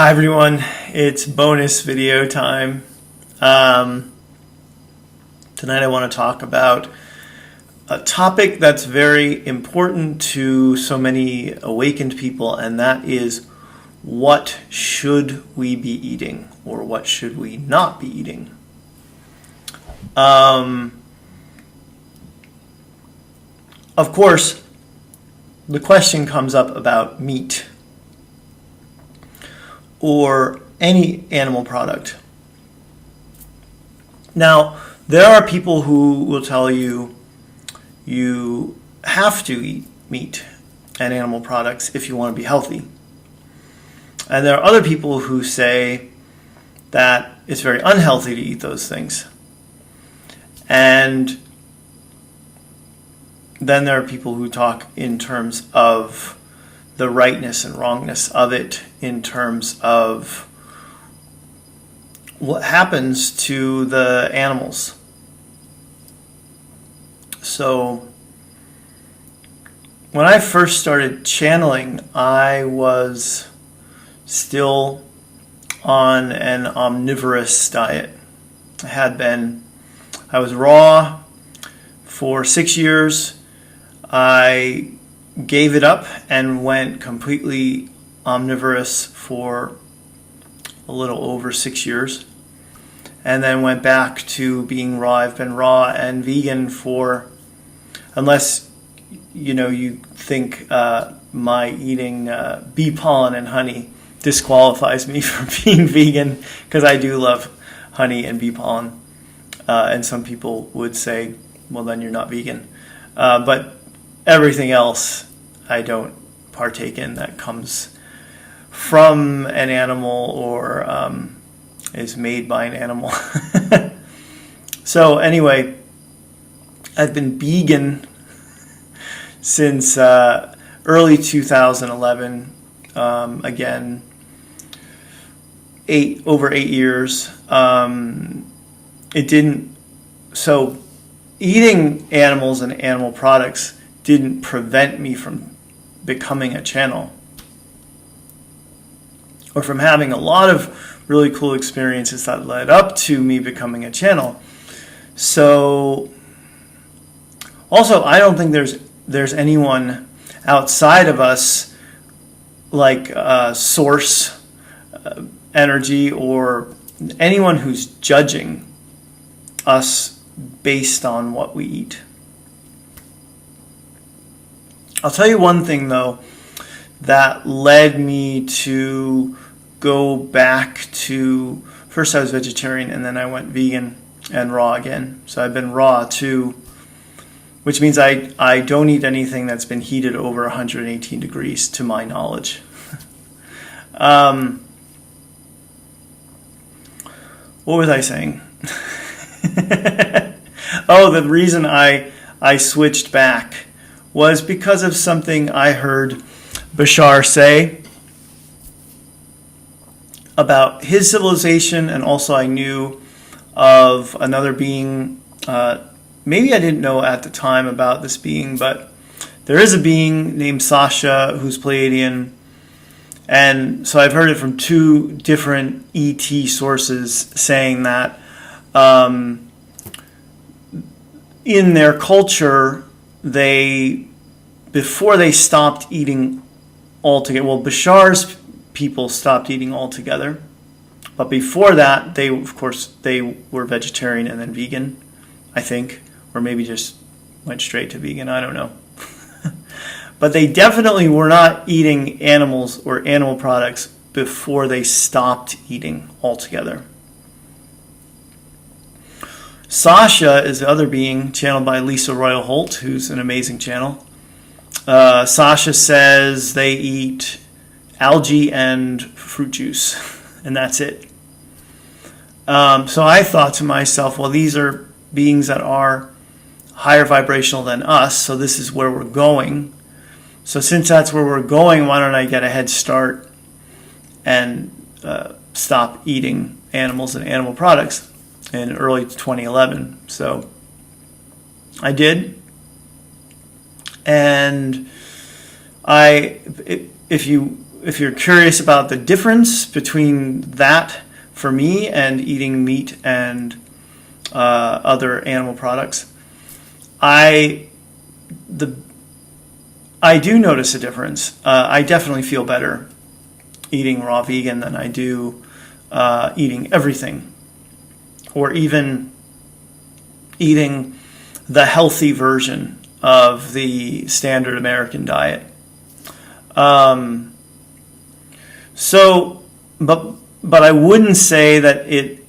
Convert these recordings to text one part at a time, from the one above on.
Hi everyone, it's bonus video time. Tonight I want to talk about a topic that's very important to so many awakened people, and that is what should we be eating or what should we not be eating. Of course, the question comes up about meat or any animal product. Now, there are people who will tell you you have to eat meat and animal products if you want to be healthy. And there are other people who say that it's very unhealthy to eat those things. And then there are people who talk in terms of the rightness and wrongness of it, in terms of what happens to the animals. So when I first started channeling, I was still on an omnivorous diet. I was raw for 6 years. I gave it up and went completely omnivorous for a little over 6 years, and then went back to being raw. I've been raw and vegan for, unless you think my eating bee pollen and honey disqualifies me from being vegan, because I do love honey and bee pollen, and some people would say, well, then you're not vegan, but everything else I don't partake in that comes from an animal or is made by an animal. So anyway, I've been vegan since early 2011. Again, over 8 years. So eating animals and animal products didn't prevent me from becoming a channel or from having a lot of really cool experiences that led up to me becoming a channel. So also, I don't think there's anyone outside of us, like source energy, or anyone who's judging us based on what we eat. I'll tell you one thing, though, that led me to go back to, first I was vegetarian and then I went vegan and raw again. So I've been raw too, which means I don't eat anything that's been heated over 118 degrees to my knowledge. What was I saying? Oh, the reason I switched back was because of something I heard Bashar say about his civilization, and also I knew of another being. Maybe I didn't know at the time about this being, but there is a being named Sasha who's Pleiadian, and so I've heard it from two different ET sources saying that in their culture, before they stopped eating altogether, well, Bashar's people stopped eating altogether, but before that, they were vegetarian and then vegan, I think, or maybe just went straight to vegan, I don't know. But they definitely were not eating animals or animal products before they stopped eating altogether. Sasha is the other being, channeled by Lisa Royal Holt, who's an amazing channel. Sasha says they eat algae and fruit juice, and that's it. So I thought to myself, well, these are beings that are higher vibrational than us, so this is where we're going. So since that's where we're going, why don't I get a head start and stop eating animals and animal products in early 2011. So I did. And if you if you're curious about the difference between that for me and eating meat and other animal products, I do notice a difference. I definitely feel better eating raw vegan than I do eating everything, or even eating the healthy version of the standard American diet. But I wouldn't say that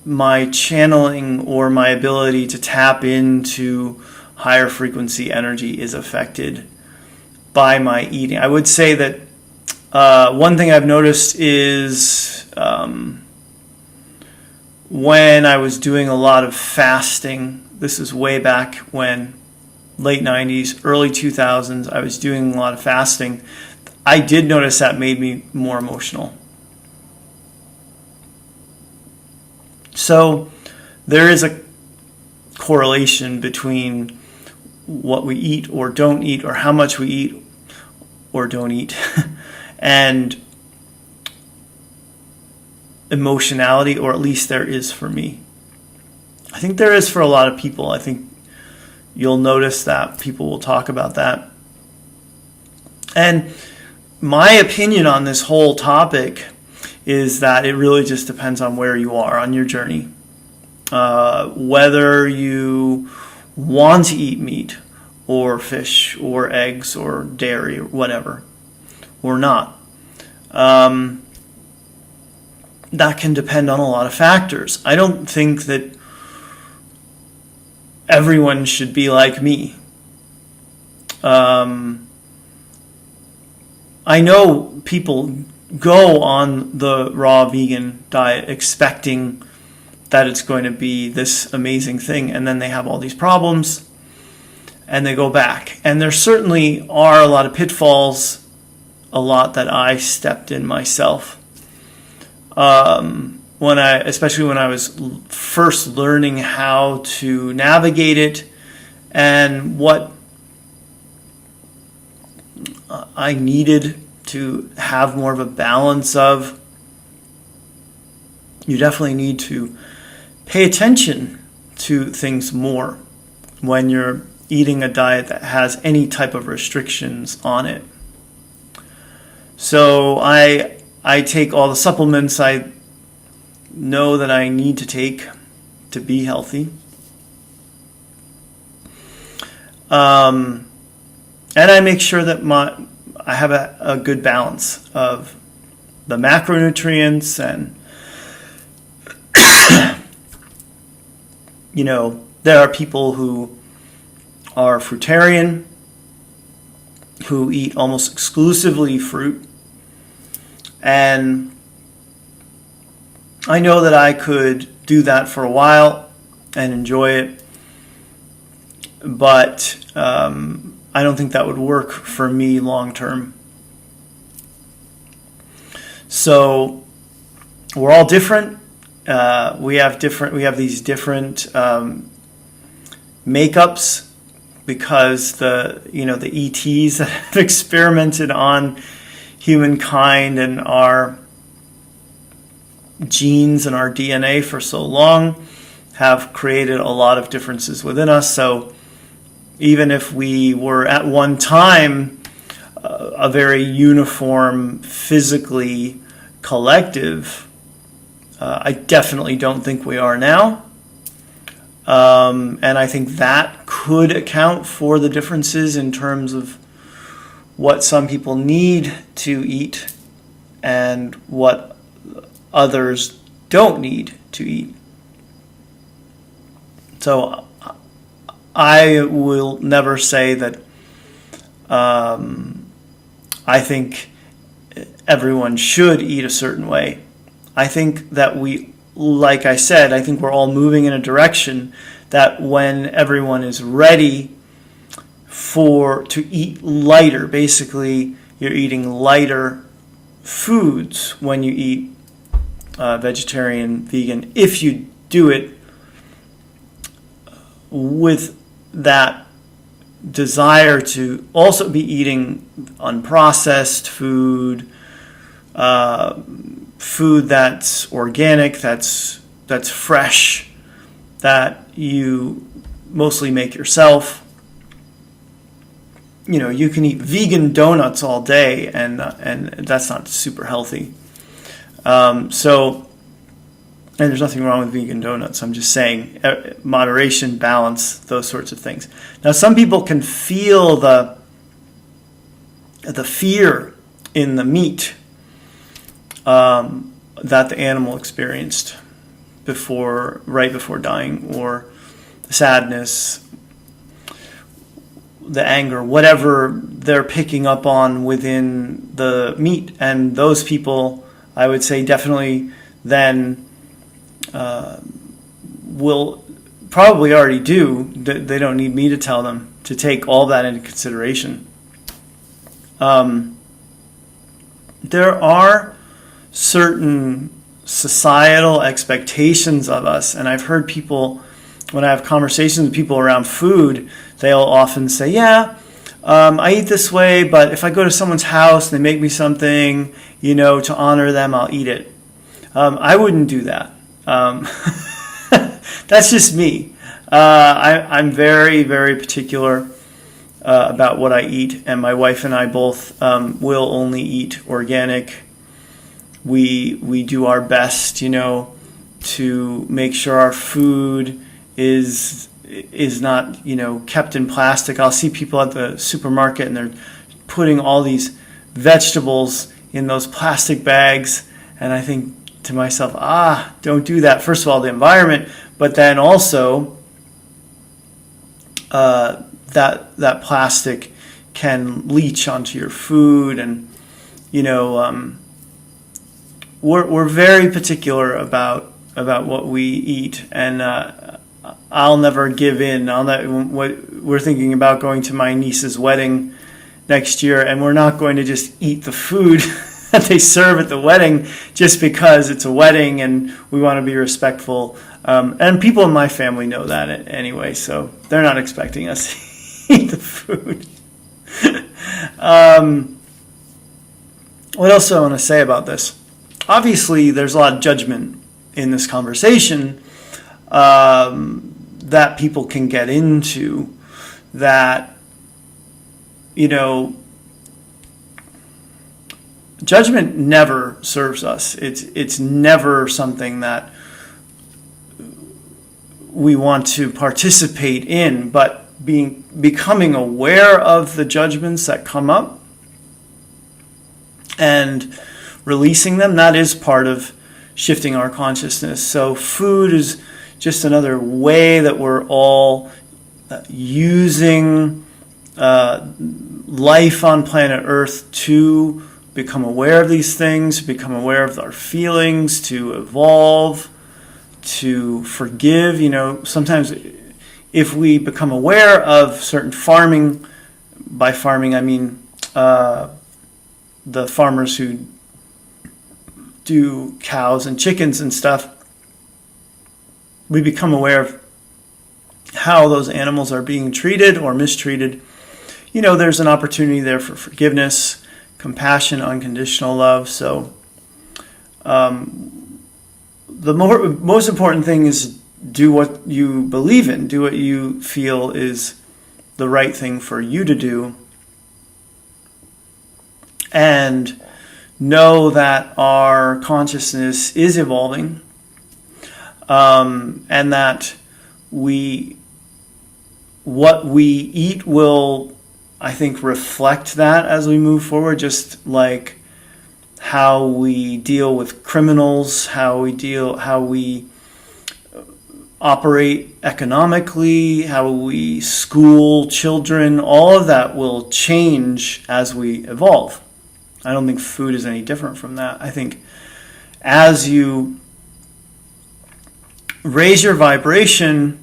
my channeling or my ability to tap into higher frequency energy is affected by my eating. I would say that one thing I've noticed is when I was doing a lot of fasting, this is way back when, late 90s, early 2000s, I was doing a lot of fasting. I did notice that made me more emotional. So there is a correlation between what we eat or don't eat, or how much we eat or don't eat, and emotionality, or at least there is for me. I think there is for a lot of people. I think you'll notice that people will talk about that. And my opinion on this whole topic is that it really just depends on where you are on your journey. Whether you want to eat meat or fish or eggs or dairy or whatever, or not. That can depend on a lot of factors. I don't think that everyone should be like me. I know people go on the raw vegan diet expecting that it's going to be this amazing thing, and then they have all these problems and they go back. And there certainly are a lot of pitfalls, a lot that I stepped in myself. Especially when I was first learning how to navigate it and what I needed to have more of a balance of. You definitely need to pay attention to things more when you're eating a diet that has any type of restrictions on it. So I take all the supplements I know that I need to take to be healthy. And I make sure that I have a good balance of the macronutrients, and there are people who are fruitarian, who eat almost exclusively fruit, and I know that I could do that for a while and enjoy it, but I don't think that would work for me long term. So we're all different. We have these different makeups, because the ETs that have experimented on humankind and our genes and our DNA for so long have created a lot of differences within us. So even if we were at one time a very uniform, physically collective, I definitely don't think we are now. And I think that could account for the differences in terms of what some people need to eat and what others don't need to eat. So I will never say that I think everyone should eat a certain way. I think that like I said, I think we're all moving in a direction that when everyone is ready to eat lighter, basically you're eating lighter foods when you eat vegetarian, vegan, if you do it with that desire to also be eating unprocessed food, food that's organic, that's fresh, that you mostly make yourself. You can eat vegan donuts all day, and that's not super healthy. And there's nothing wrong with vegan donuts. I'm just saying, moderation, balance, those sorts of things. Now, some people can feel the fear in the meat that the animal experienced right before dying, or the sadness, the anger, whatever they're picking up on within the meat. And those people, I would say, definitely then will probably already do. They don't need me to tell them to take all that into consideration. There are certain societal expectations of us, and I've heard people, when I have conversations with people around food, they'll often say, I eat this way, but if I go to someone's house and they make me something, to honor them, I'll eat it. I wouldn't do that. That's just me. I'm very, very particular about what I eat, and my wife and I both will only eat organic. We do our best, to make sure our food is not, kept in plastic. I'll see people at the supermarket and they're putting all these vegetables in those plastic bags, and I think to myself, don't do that. First of all, the environment, but then also that plastic can leach onto your food, and we're very particular about what we eat, and I'll never give in. We're thinking about going to my niece's wedding next year, and we're not going to just eat the food that they serve at the wedding just because it's a wedding and we want to be respectful. And people in my family know that anyway, so they're not expecting us to eat the food. What else do I want to say about this? Obviously, there's a lot of judgment in this conversation that people can get into, that, judgment never serves us. It's never something that we want to participate in, but becoming aware of the judgments that come up and releasing them, that is part of shifting our consciousness. So food is just another way that we're all using life on planet Earth to become aware of these things, become aware of our feelings, to evolve, to forgive. Sometimes if we become aware of certain farming, by farming I mean the farmers who do cows and chickens and stuff, we become aware of how those animals are being treated or mistreated. There's an opportunity there for forgiveness, compassion, unconditional love. So the most important thing is do what you believe in, do what you feel is the right thing for you to do, and know that our consciousness is evolving, and that what we eat will, I think, reflect that as we move forward, just like how we deal with criminals, how we operate economically, how we school children. All of that will change as we evolve. I don't think food is any different from that. I think as you raise your vibration,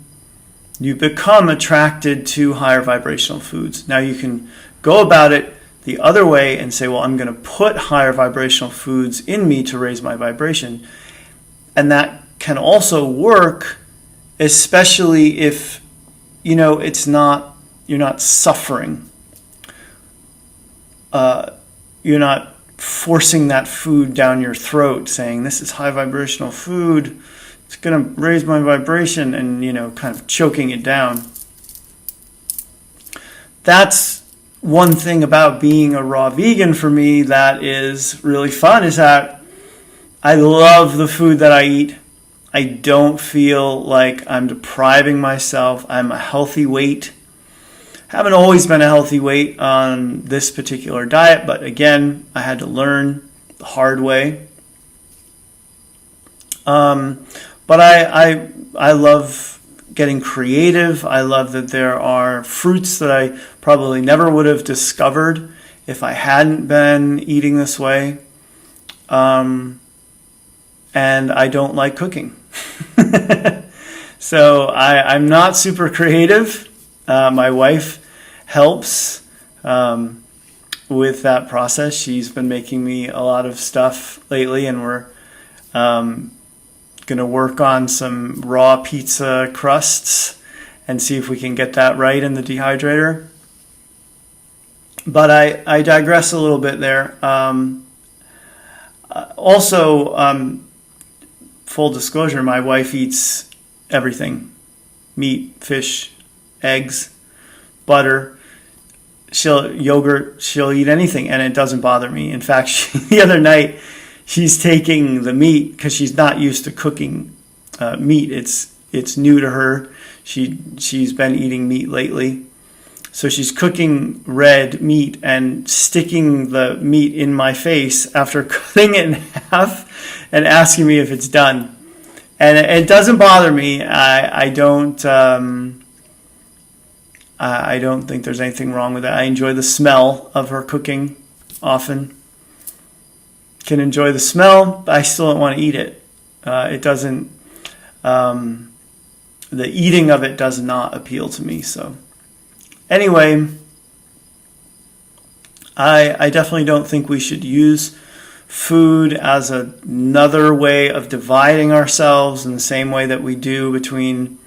you become attracted to higher vibrational foods. Now you can go about it the other way and say, well, I'm going to put higher vibrational foods in me to raise my vibration. And that can also work, especially if, you're not suffering. You're not forcing that food down your throat, saying, this is high vibrational food, it's going to raise my vibration, and, kind of choking it down. That's one thing about being a raw vegan for me that is really fun, is that I love the food that I eat. I don't feel like I'm depriving myself. I'm a healthy weight. Haven't always been a healthy weight on this particular diet, but again, I had to learn the hard way. But I love getting creative. I love that there are fruits that I probably never would have discovered if I hadn't been eating this way. And I don't like cooking. So I'm not super creative. My wife helps with that process. She's been making me a lot of stuff lately, and we're going to work on some raw pizza crusts and see if we can get that right in the dehydrator. But I digress a little bit there. Also, full disclosure, my wife eats everything: meat, fish, eggs, butter, yogurt. She'll eat anything, and it doesn't bother me. In fact, the other night, she's taking the meat because she's not used to cooking meat. It's new to her. She's been eating meat lately. So she's cooking red meat and sticking the meat in my face after cutting it in half and asking me if it's done. And it doesn't bother me. I don't think there's anything wrong with that. I enjoy the smell of her cooking often. Can enjoy the smell, but I still don't want to eat it. It doesn't, the eating of it does not appeal to me. So anyway, I definitely don't think we should use food as another way of dividing ourselves in the same way that we do between,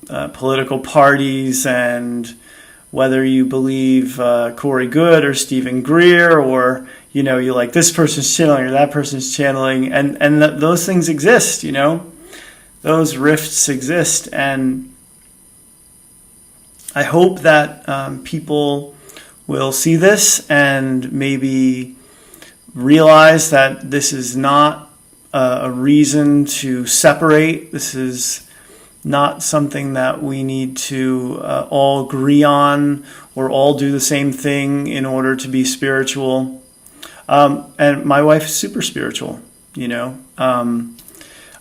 political parties, and whether you believe Corey Good or Stephen Greer, or you like this person's channeling or that person's channeling, and those things exist. Those rifts exist, and I hope that people will see this and maybe realize that this is not a reason to separate. This is not something that we need to all agree on or all do the same thing in order to be spiritual. And my wife is super spiritual,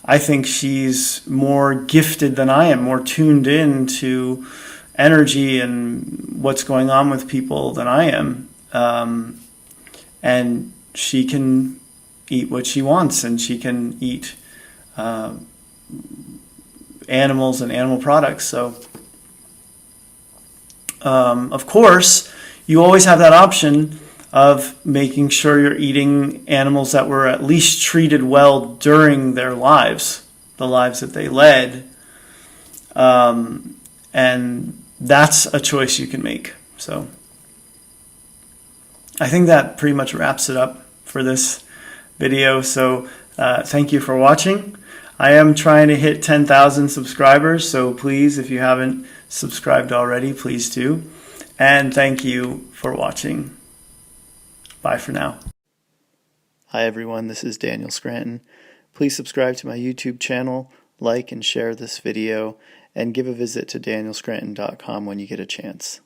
I think she's more gifted than I am, more tuned in to energy and what's going on with people than I am. And she can eat what she wants, and she can eat animals and animal products. So, of course, you always have that option of making sure you're eating animals that were at least treated well during their lives, the lives that they led. And that's a choice you can make. So I think that pretty much wraps it up for this video. So thank you for watching. I am trying to hit 10,000 subscribers, so please, if you haven't subscribed already, please do. And thank you for watching. Bye for now. Hi everyone, this is Daniel Scranton. Please subscribe to my YouTube channel, like and share this video, and give a visit to danielscranton.com when you get a chance.